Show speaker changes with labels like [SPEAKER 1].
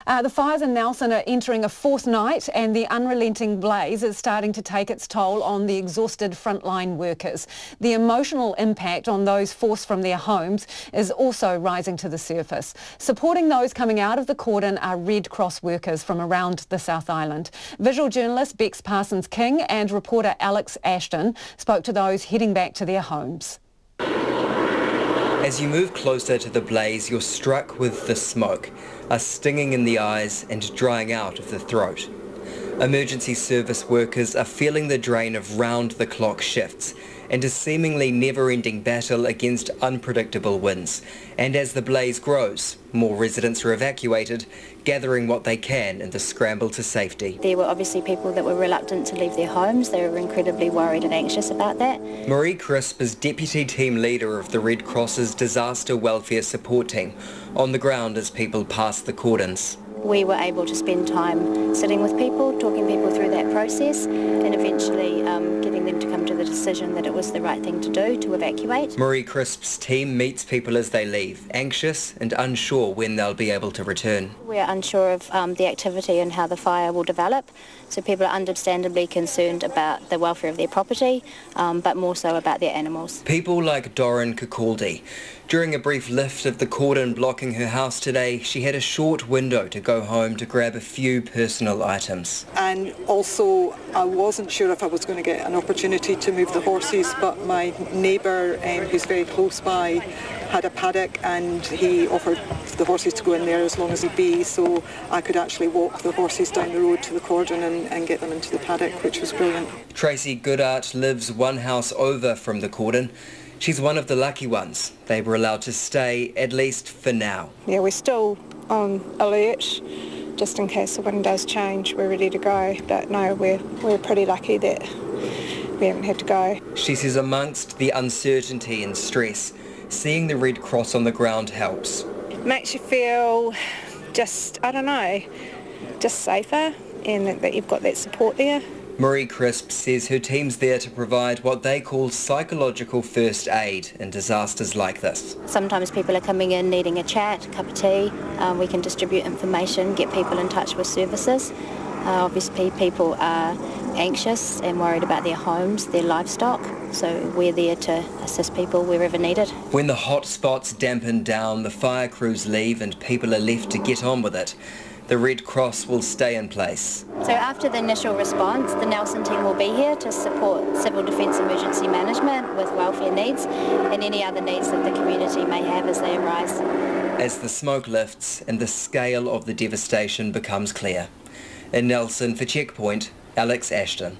[SPEAKER 1] The fires in Nelson are entering a fourth night and the unrelenting blaze is starting to take its toll on the exhausted frontline workers. The emotional impact on those forced from their homes is also rising to the surface. Supporting those coming out of the cordon are Redcross workers from around the South Island. Visual journalist Bex Parsons-King and reporter Alex Ashton spoke to those heading back to their homes.
[SPEAKER 2] As you move closer to the blaze, you're struck with the smoke, a stinging in the eyes and drying out of the throat. Emergency service workers are feeling the drain of round-the-clock shifts and a seemingly never-ending battle against unpredictable winds. And as the blaze grows, more residents are evacuated, gathering what they can in the scramble to safety.
[SPEAKER 3] There were obviously people that were reluctant to leave their homes. They were incredibly worried and anxious about that.
[SPEAKER 2] Marie Crisp is Deputy Team Leader of the Red Cross's Disaster Welfare Support Team, on the ground as people pass the cordons.
[SPEAKER 3] We were able to spend time sitting with people, talking people through that process and eventually getting them to come to the decision that it was the right thing to do, to evacuate.
[SPEAKER 2] Marie Crisp's team meets people as they leave, anxious and unsure when they'll be able to return.
[SPEAKER 3] We're unsure of the activity and how the fire will develop, so people are understandably concerned about the welfare of their property, but more so about their animals.
[SPEAKER 2] People like Doran Kakaldi. During a brief lift of the cordon blocking her house today, she had a short window to go home to grab a few personal items.
[SPEAKER 4] And also, I wasn't sure if I was going to get an opportunity to move the horses, but my neighbour, who's very close by, had a paddock and he offered the horses to go in there as long as he'd be, so I could actually walk the horses down the road to the cordon and get them into the paddock, which was brilliant.
[SPEAKER 2] Tracy Goodart lives one house over from the cordon. She's one of the lucky ones. They were allowed to stay, at least for now.
[SPEAKER 5] Yeah, we're still on alert, just in case the wind does change. We're ready to go, but no, we're pretty lucky that we haven't had to go.
[SPEAKER 2] She says amongst the uncertainty and stress, seeing the Red Cross on the ground helps.
[SPEAKER 5] It makes you feel just, I don't know, just safer, and that you've got that support there.
[SPEAKER 2] Marie Crisp says her team's there to provide what they call psychological first aid in disasters like this.
[SPEAKER 3] Sometimes people are coming in needing a chat, a cup of tea. We can distribute information, get people in touch with services. Obviously people are anxious and worried about their homes, their livestock, so we're there to assist people wherever needed. When
[SPEAKER 2] the hot spots dampen down, the fire crews leave and people are left to get on with it. The Red Cross will stay in place.
[SPEAKER 3] So after the initial response, the Nelson team will be here to support Civil Defence Emergency Management with welfare needs and any other needs that the community may have as they arise.
[SPEAKER 2] As the smoke lifts and the scale of the devastation becomes clear. In Nelson for Checkpoint, Alex Ashton.